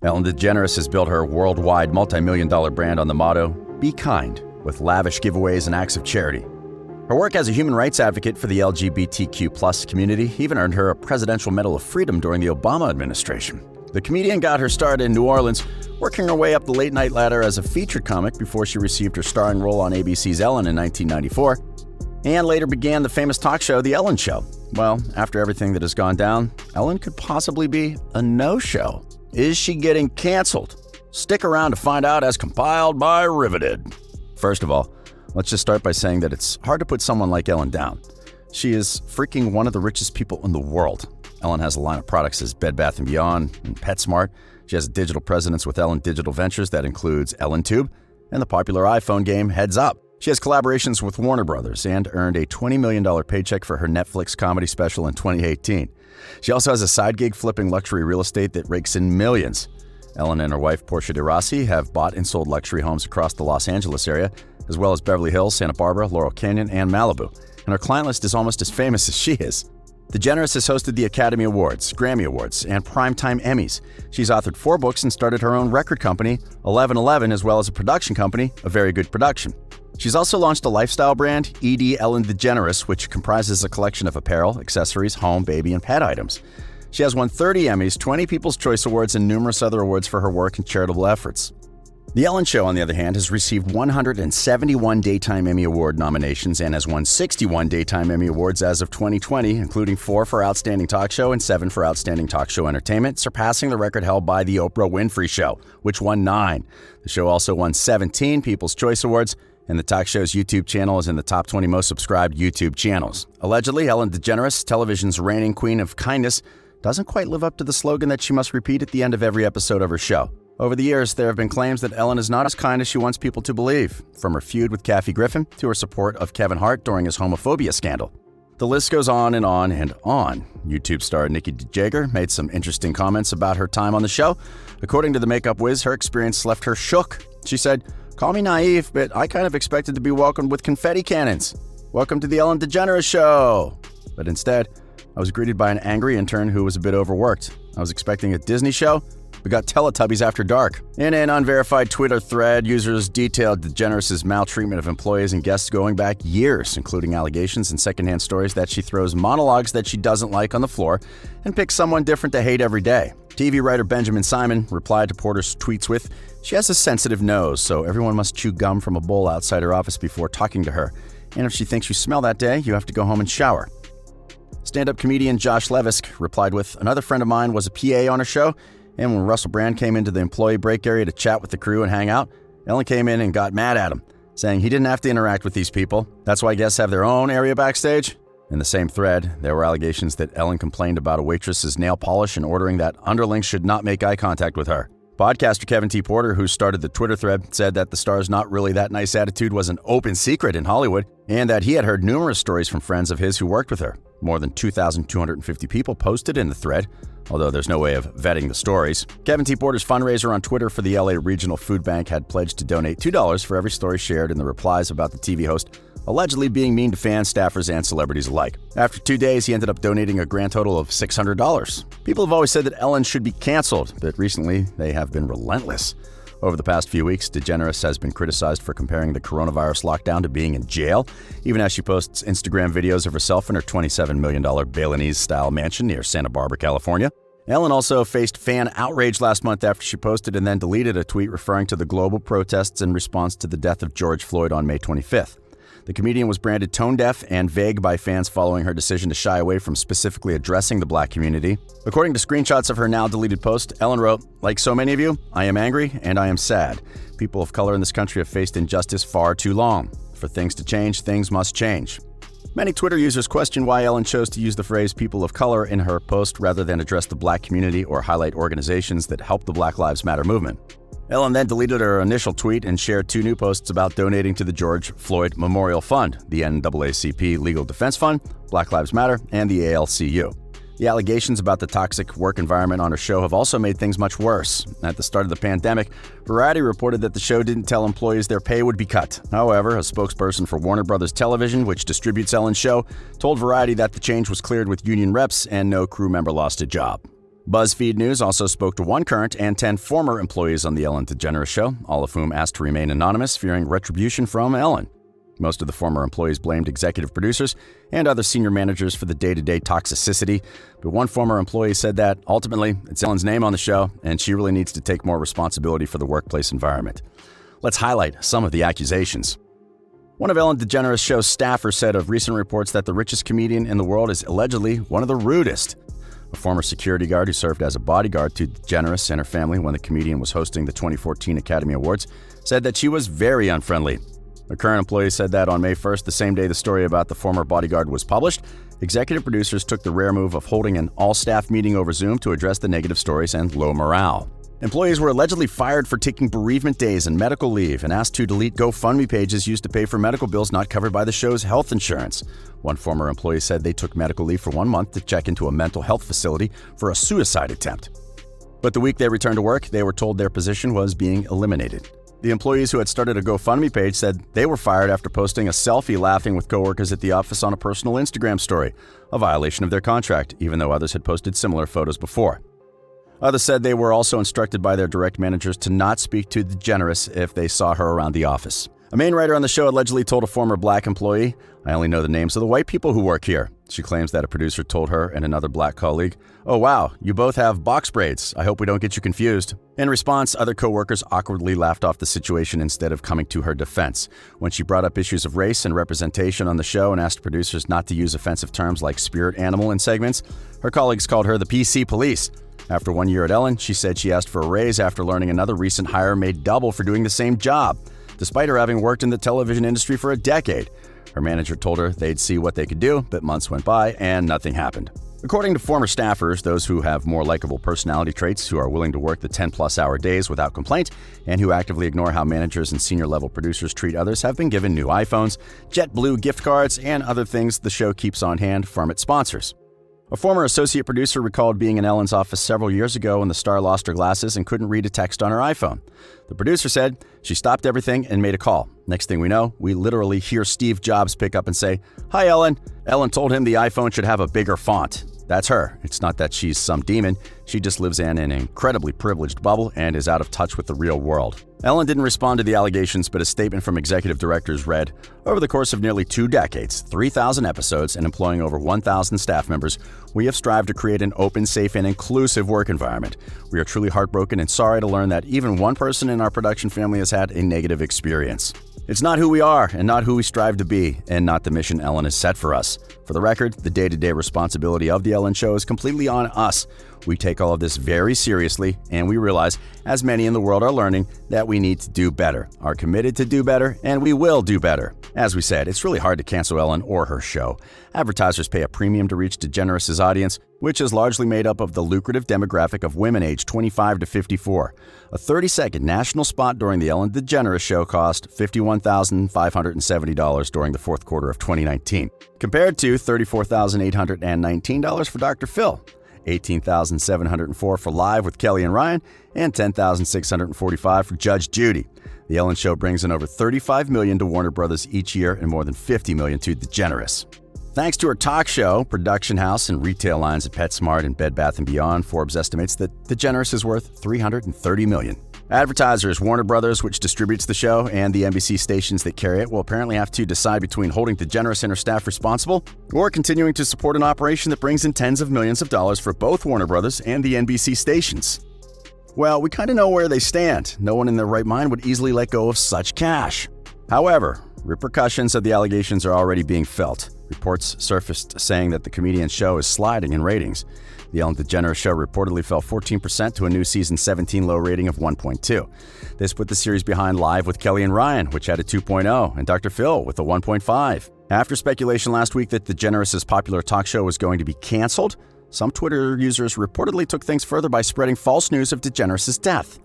Ellen DeGeneres has built her worldwide multimillion-dollar brand on the motto, "Be kind," with lavish giveaways and acts of charity. Her work as a human rights advocate for the LGBTQ+ community even earned her a Presidential Medal of Freedom during the Obama administration. The comedian got her start in New Orleans, working her way up the late-night ladder as a featured comic before she received her starring role on ABC's Ellen in 1994, and later began the famous talk show The Ellen Show. Well, after everything that has gone down, Ellen could possibly be a no-show. Is she getting canceled? Stick around to find out as compiled by Riveted. First of all, let's just start by saying that it's hard to put someone like Ellen down. She is freaking one of the richest people in the world. Ellen has a line of products as Bed Bath & Beyond and PetSmart. She has a digital presence with Ellen Digital Ventures that includes EllenTube and the popular iPhone game Heads Up. She has collaborations with Warner Brothers and earned a $20 million paycheck for her Netflix comedy special in 2018. She also has a side gig flipping luxury real estate that rakes in millions. Ellen and her wife, Portia de Rossi, have bought and sold luxury homes across the Los Angeles area, as well as Beverly Hills, Santa Barbara, Laurel Canyon, and Malibu. And her client list is almost as famous as she is. DeGeneres has hosted the Academy Awards, Grammy Awards, and Primetime Emmys. She's authored 4 books and started her own record company, 1111, as well as a production company, A Very Good Production. She's also launched a lifestyle brand, ED Ellen DeGeneres, which comprises a collection of apparel, accessories, home, baby, and pet items. She has won 30 Emmys, 20 People's Choice Awards, and numerous other awards for her work and charitable efforts. The Ellen Show, on the other hand, has received 171 Daytime Emmy Award nominations and has won 61 Daytime Emmy Awards as of 2020, including 4 for Outstanding Talk Show and 7 for Outstanding Talk Show Entertainment, surpassing the record held by The Oprah Winfrey Show, which won 9. The show also won 17 People's Choice Awards, and the talk show's YouTube channel is in the top 20 most subscribed YouTube channels. Allegedly, Ellen DeGeneres, television's reigning queen of kindness, doesn't quite live up to the slogan that she must repeat at the end of every episode of her show. Over the years, there have been claims that Ellen is not as kind as she wants people to believe, from her feud with Kathy Griffin to her support of Kevin Hart during his homophobia scandal. The list goes on and on and on. YouTube star Nikki DeJager made some interesting comments about her time on the show. According to the Makeup Wiz, her experience left her shook. She said, "Call me naive, but I kind of expected to be welcomed with confetti cannons. Welcome to the Ellen DeGeneres Show." But instead, I was greeted by an angry intern who was a bit overworked. I was expecting a Disney show. We got Teletubbies after dark. In an unverified Twitter thread, users detailed DeGeneres' maltreatment of employees and guests going back years, including allegations and secondhand stories that she throws monologues that she doesn't like on the floor and picks someone different to hate every day. TV writer Benjamin Simon replied to Porter's tweets with, "She has a sensitive nose, so everyone must chew gum from a bowl outside her office before talking to her. And if she thinks you smell that day, you have to go home and shower." Stand-up comedian Josh Levisk replied with, "Another friend of mine was a PA on her show, and when Russell Brand came into the employee break area to chat with the crew and hang out, Ellen came in and got mad at him, saying he didn't have to interact with these people. That's why guests have their own area backstage." In the same thread, there were allegations that Ellen complained about a waitress's nail polish and ordering that underlings should not make eye contact with her. Podcaster Kevin T. Porter, who started the Twitter thread, said that the star's not really that nice attitude was an open secret in Hollywood, and that he had heard numerous stories from friends of his who worked with her. More than 2,250 people posted in the thread, although there's no way of vetting the stories. Kevin T. Porter's fundraiser on Twitter for the LA Regional Food Bank had pledged to donate $2 for every story shared in the replies about the TV host allegedly being mean to fans, staffers, and celebrities alike. After 2 days, he ended up donating a grand total of $600. People have always said that Ellen should be canceled, but recently they have been relentless. Over the past few weeks, DeGeneres has been criticized for comparing the coronavirus lockdown to being in jail, even as she posts Instagram videos of herself in her $27 million Balinese-style mansion near Santa Barbara, California. Ellen also faced fan outrage last month after she posted and then deleted a tweet referring to the global protests in response to the death of George Floyd on May 25th. The comedian was branded tone-deaf and vague by fans following her decision to shy away from specifically addressing the black community. According to screenshots of her now-deleted post, Ellen wrote, "Like so many of you, I am angry and I am sad. People of color in this country have faced injustice far too long. For things to change, things must change." Many Twitter users question why Ellen chose to use the phrase people of color in her post rather than address the black community or highlight organizations that help the Black Lives Matter movement. Ellen then deleted her initial tweet and shared 2 new posts about donating to the George Floyd Memorial Fund, the NAACP Legal Defense Fund, Black Lives Matter, and the ALCU. The allegations about the toxic work environment on her show have also made things much worse. At the start of the pandemic, Variety reported that the show didn't tell employees their pay would be cut. However, a spokesperson for Warner Brothers Television, which distributes Ellen's show, told Variety that the change was cleared with union reps and no crew member lost a job. BuzzFeed News also spoke to one current and 10 former employees on the Ellen DeGeneres show, all of whom asked to remain anonymous, fearing retribution from Ellen. Most of the former employees blamed executive producers and other senior managers for the day-to-day toxicity, but one former employee said that, ultimately, it's Ellen's name on the show, and she really needs to take more responsibility for the workplace environment. Let's highlight some of the accusations. One of Ellen DeGeneres' show's staffers said of recent reports that the richest comedian in the world is allegedly one of the rudest. A former security guard who served as a bodyguard to DeGeneres and her family when the comedian was hosting the 2014 Academy Awards said that she was very unfriendly. A current employee said that on May 1st, the same day the story about the former bodyguard was published, executive producers took the rare move of holding an all-staff meeting over Zoom to address the negative stories and low morale. Employees were allegedly fired for taking bereavement days and medical leave and asked to delete GoFundMe pages used to pay for medical bills not covered by the show's health insurance. One former employee said they took medical leave for 1 month to check into a mental health facility for a suicide attempt. But the week they returned to work, they were told their position was being eliminated. The employees who had started a GoFundMe page said they were fired after posting a selfie laughing with coworkers at the office on a personal Instagram story, a violation of their contract, even though others had posted similar photos before. Others said they were also instructed by their direct managers to not speak to DeGeneres if they saw her around the office. A main writer on the show allegedly told a former black employee, "I only know the names of the white people who work here." She claims that a producer told her and another black colleague, "Oh wow, you both have box braids. I hope we don't get you confused." In response, other coworkers awkwardly laughed off the situation instead of coming to her defense. When she brought up issues of race and representation on the show and asked producers not to use offensive terms like spirit animal in segments, her colleagues called her the PC police. After 1 year at Ellen, she said she asked for a raise after learning another recent hire made double for doing the same job, despite her having worked in the television industry for a decade. Her manager told her they'd see what they could do, but months went by and nothing happened. According to former staffers, those who have more likable personality traits, who are willing to work the 10-plus hour days without complaint, and who actively ignore how managers and senior-level producers treat others have been given new iPhones, JetBlue gift cards, and other things the show keeps on hand from its sponsors. A former associate producer recalled being in Ellen's office several years ago when the star lost her glasses and couldn't read a text on her iPhone. The producer said she stopped everything and made a call. Next thing we know, we literally hear Steve Jobs pick up and say, "Hi, Ellen." Ellen told him the iPhone should have a bigger font. That's her. It's not that she's some demon. She just lives in an incredibly privileged bubble and is out of touch with the real world. Ellen didn't respond to the allegations, but a statement from executive directors read, "Over the course of nearly 2 decades, 3,000 episodes, and employing over 1,000 staff members, we have strived to create an open, safe, and inclusive work environment. We are truly heartbroken and sorry to learn that even one person in our production family has had a negative experience. It's not who we are and not who we strive to be, and not the mission Ellen has set for us. For the record, the day-to-day responsibility of The Ellen Show is completely on us. We take all of this very seriously, and we realize, as many in the world are learning, that we need to do better, are committed to do better, and we will do better." As we said, it's really hard to cancel Ellen or her show. Advertisers pay a premium to reach DeGeneres' audience, which is largely made up of the lucrative demographic of women aged 25 to 54. A 30-second national spot during the Ellen DeGeneres show cost $51,570 during the fourth quarter of 2019, compared to $34,819 for Dr. Phil, $18,704 for Live with Kelly and Ryan, and $10,645 for Judge Judy. The Ellen Show brings in over $35 million to Warner Brothers each year and more than $50 million to DeGeneres. Thanks to her talk show, production house, and retail lines at PetSmart and Bed Bath & Beyond, Forbes estimates that DeGeneres is worth $330 million. Advertisers, Warner Brothers, which distributes the show, and the NBC stations that carry it will apparently have to decide between holding DeGeneres and her staff responsible or continuing to support an operation that brings in tens of millions of dollars for both Warner Brothers and the NBC stations. Well, we kind of know where they stand. No one in their right mind would easily let go of such cash. However, repercussions of the allegations are already being felt. Reports surfaced saying that the comedian's show is sliding in ratings. The Ellen DeGeneres show reportedly fell 14% to a new season 17 low rating of 1.2. This put the series behind Live with Kelly and Ryan, which had a 2.0, and Dr. Phil with a 1.5. After speculation last week that DeGeneres' popular talk show was going to be canceled, some Twitter users reportedly took things further by spreading false news of DeGeneres' death.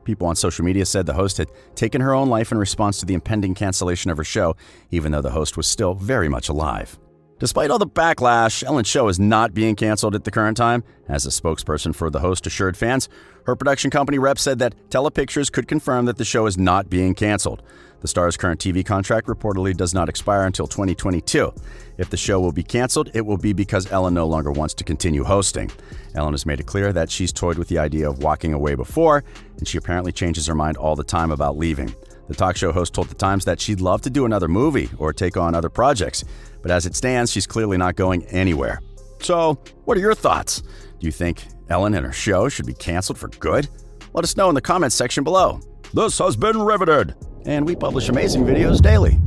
People on social media said the host had taken her own life in response to the impending cancellation of her show, even though the host was still very much alive. Despite all the backlash, Ellen's show is not being canceled at the current time. As a spokesperson for the host assured fans, her production company rep said that Telepictures could confirm that the show is not being canceled. The star's current TV contract reportedly does not expire until 2022. If the show will be canceled, it will be because Ellen no longer wants to continue hosting. Ellen has made it clear that she's toyed with the idea of walking away before, and she apparently changes her mind all the time about leaving. The talk show host told The Times that she'd love to do another movie or take on other projects, but as it stands, she's clearly not going anywhere. So, what are your thoughts? Do you think Ellen and her show should be canceled for good? Let us know in the comments section below. This has been Riveted, and we publish amazing videos daily.